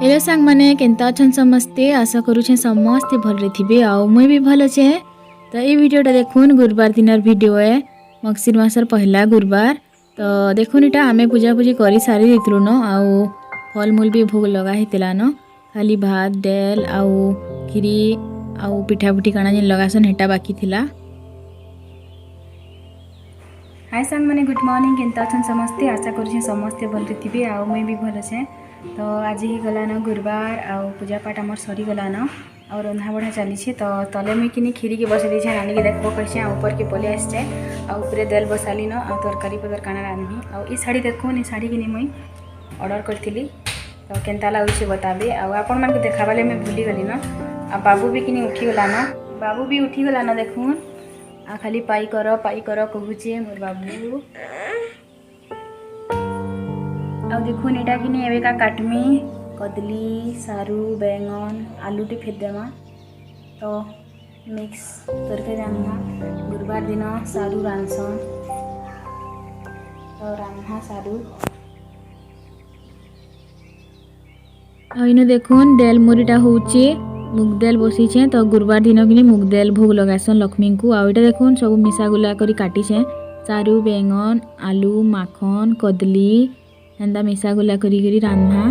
Hello सांग माने Kenta अछन समस्ते आशा करूछे समस्ते भलरे थिबे आउ मुई भी भल छे। तो ये वीडियोटा देखुन गुरुवार दिनर वीडियो है मगसिर मासर पहला गुरुवार। तो देखुन इटा आमे पूजा पूजी करी सारी देतलु न आउ फल मूल भी भोग लगा हेतिला न खाली भात डेल आउ खीरी आउ पिठा पुठी काना जे लगासन हेटा बाकी थिला। हाय सांग माने गुड मॉर्निंग केंता अछन समस्ते आशा करूछे समस्ते भलरे थिबे आउ मुई भी भल छे। तो आज ही गलान गुरुवार आउ पूजा पाठ आमर सरी गलान और रंधा बढ़ा चली तो तले मुई किनी खीरी के बसे दी नानी के देखो कहे ऊपर के पलि आसचे आउे देल बसाली न आ तरकारी पतर काना रांधि आउ ई शाढ़ी देखुन ई शाढ़ी किनी मुई ऑर्डर करथिली। तो केंता लाଗୁଛି बताबे आउ आपण मान के देखाबाले मैं भूली गली न आ बाबू भी किनी उठी गला न बाबू भी उठी गला न देखुन आ खाली पाई कर कहूचे मोर बाबू। आउ देखुन एटा किनी एबे का काटमी कदली सारू बैंगन आलू टे फेर देमा तो मिक्स करके रान्हा गुरुवार दिन सारू रांधसन तो रान्हा सारू आइनो देखुन डेल मुरीटा होचे मुग दाल बसीछे तो गुरुवार दिन किनी मुग दाल भोग लगासन लक्ष्मी को। आउ एटा देखुन सब मिसा गुला करी काटिछे सारू बैंगन आलू माखन कदली एंदा मिसा गुला करी रान्हा।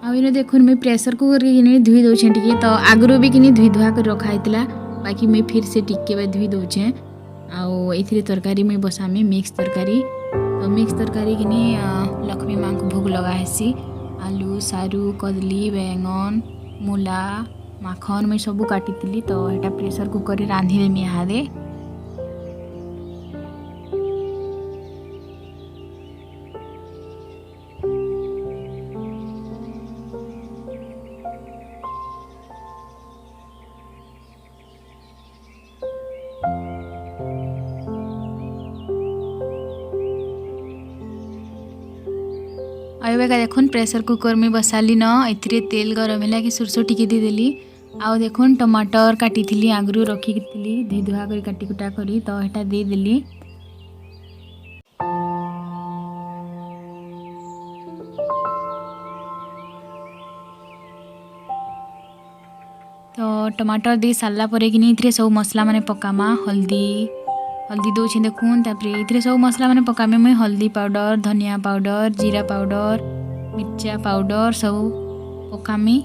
आउ देखुन मुझे प्रेसर कुकर के धुई दौचे टे तो आगु भी कि धुई धुआ कर रखाई बाकी मुझे फिर से टिके धुई दौचे आउ ये तरकारी मुझे बसामी मिक्स तरकारी तो मिक्स तरकारी कि लक्ष्मी माँ को भोग लगा हेसी आलू सारू कदली बैंगन मूला माखन मुझे सब काटी तो यहाँ प्रेसर कुकर रांधिदेमी इहादे। आइबे का देखुन प्रेसर कुकर में बसाली न एथिरे तेल गरम है कि सोरसो टिके देदेली आउ देखुन टमाटर काटी थी आगु रखी धुई धुआ कर काटी कुटा करी तो यहाँ देदेली। तो टमाटर दे सारा पर कि सब मसला माने पकामा हल्दी हल्दी दौचे देखुन तापर सब मसला माने पकामे मुई हल्दी पाउडर धनिया पाउडर जीरा पाउडर मिर्चा पाउडर सब पकामी।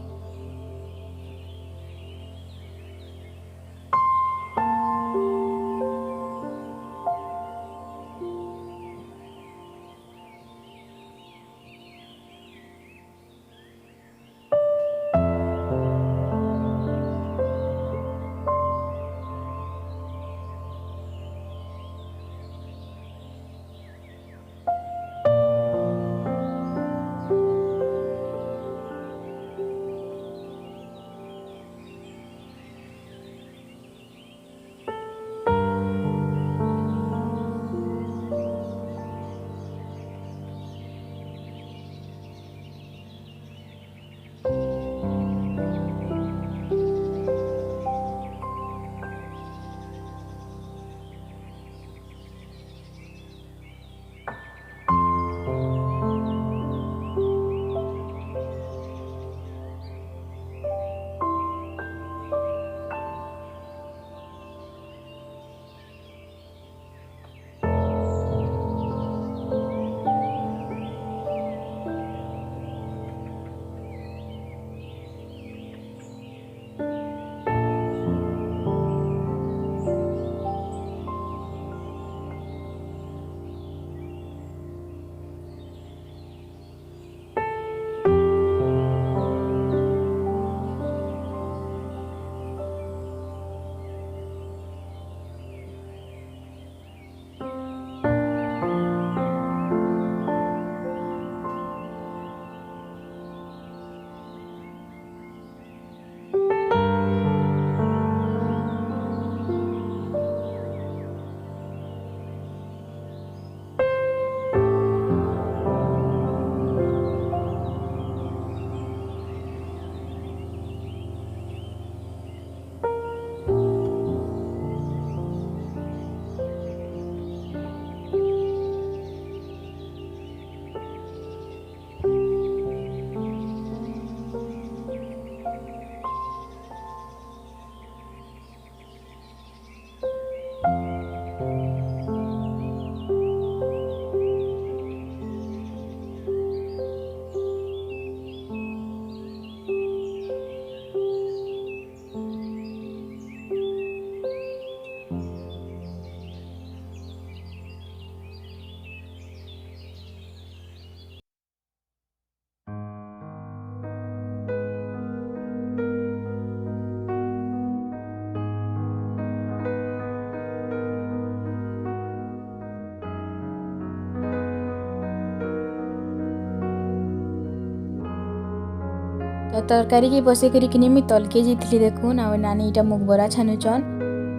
तरकारी की बसई करी मुई तलके जाइली देखुन आ नानी इटा मुग बरा छानुचन।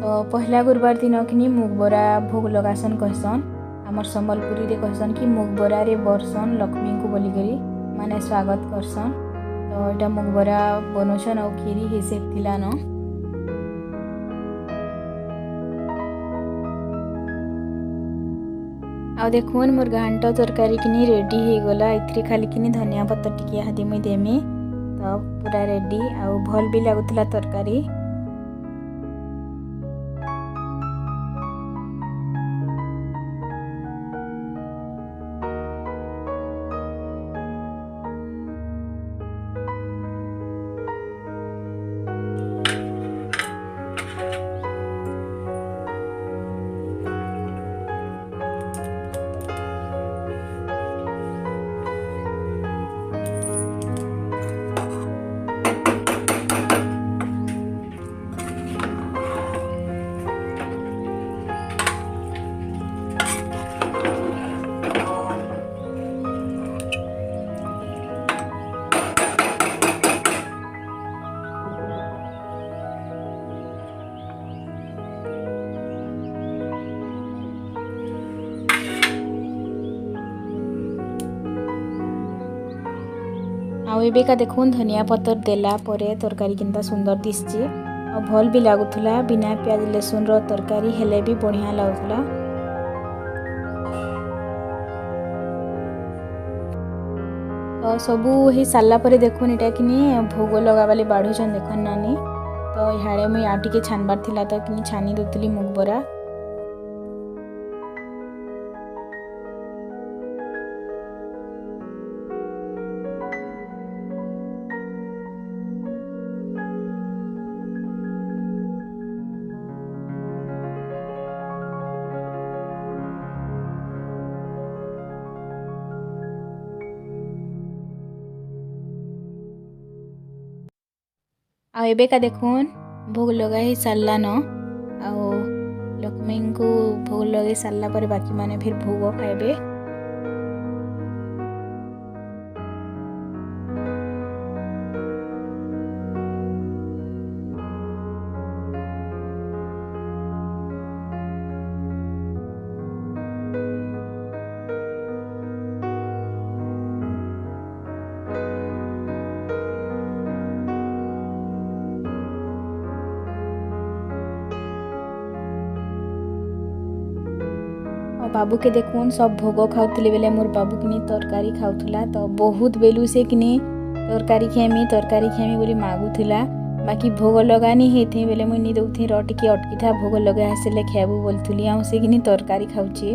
तो पहला गुरुवार दिन कि मुग बरा भोग लगासन कहसन। आमर सम्बलपुरी रे कहसन कि मुग बरा रे बरसन लक्ष्मी को बोलिकी माने स्वागत करसन। तो यहाँ मुग बरा बनौछन और खीरी हिसेब थिला न। आ देखुन मोर घांट तरकारी किनी रेडी हो गला। इथरे खाली किनी धनिया पत्तर टिके हादी मुई देमी तो पूरा रेडी आ भल भी लागुतला तरकारी। आउ एबेका देखुन धनिया पत्तर देला परे तरकारी किंता सुंदर दिसची और भल भी लागुथला। बिना प्याज लहसुन रो तरकारी हेले भी बढ़िया लागुथला। तो सबू ही साला परे देखुन इटा किनी भोग लगाबाले बाढ़ुछन देखन नानी। तो इहाड़े मुई आ टिके छानबार थिला तो किनी छानी दोतली मुग बरा। आ एबेका देखुन भोग लगा ही सारला न। आ लक्ष्मी को भोग लगे सारला पर बाकी माने फिर भोग खाइबे। बाबू के देखुन सब भोग खाऊले बेले मोर बाबू किनी तरकारी खाऊला। तो बहुत बेलू से किनी तरकारी खेमी बोली मागुला। बाकी भोग लगानी होते बेले मुई नी दउथी र टिके अटकी था भोग लगा आसले खेबू बोलथुली आ से किनी तरकारी खाऊची।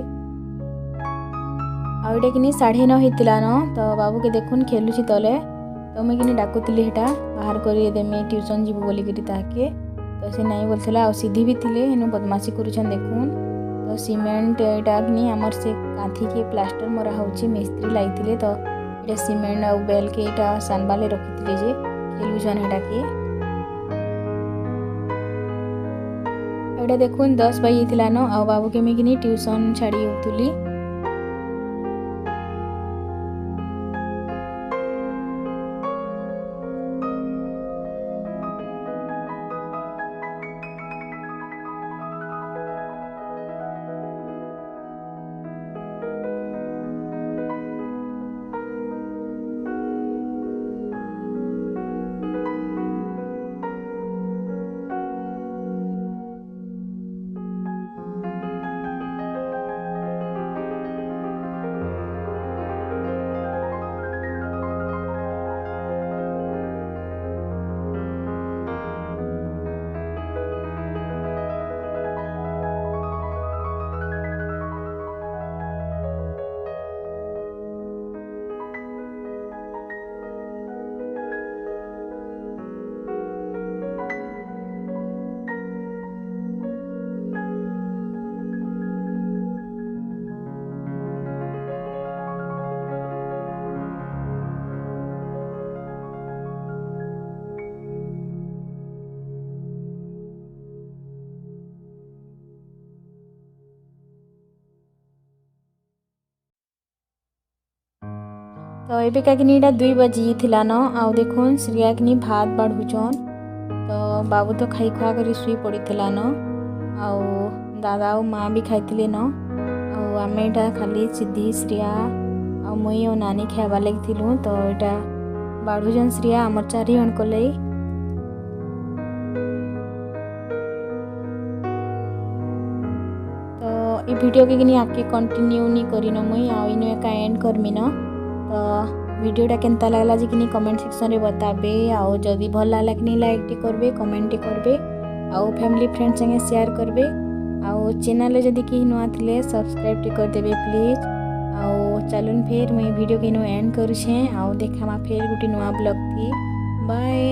आ एटा किनी 9:30 होइतिला न। तो बाबू के देखुन खेलुची तले। तो मुई किनी डाकुतली हेटा बाहर करी देमी ट्यूशन जीवु बोली करी ताके। तो से नहीं बोलथला आ सीधी भी थिले हेनु बदमाशी करूछन देखुन। तो सीमेंट एटा किनी हमर से कांथी के प्लास्टर मरा होची मिस्त्री लाइतिले। तो एटा सीमेंट आ बेल के एटा सानबाले रखितिले जे खेलुछन हेटा के। एटा देखुन 10 बजे थिला न। आ बाबू के मी किनी ट्यूशन छाड़ी उतुली। तो ये कहीं 2 बजी थिला न आउ देखुन श्रिया किनी भात बाढ़ुचन। तो बाबू तो खाई खुआ कर शुई पड़ा न आउ दादा और माँ भी खाई न आम यहाँ खाली सिद्धि श्रिया आ मुई और नानी खावा लगी थिलु। तो यहाँ बाढ़ुचन श्रिया आमर 4 जन को लई। तो ये वीडियो के किनी आगे कंटिन्यू नहीं करिन मुई आ इनु एका एंड करमी न। तो वीडियोटा केनता लागला जे किनी कमेंट सेक्शन रे बताबे आउ जदी भल लागला किनी लाइक टी करबे कमेंट टी करबे आउ फैमिली फ्रेंड संगे शेयर करबे आउ चैनल जदी कि नुआ थिले सब्सक्राइब टी कर देबे प्लीज। आउ चलुन फिर मुई वीडियो के नु एंड करू छे आउ देखामा फिर गुटी नुआ ब्लॉग थी। बाय।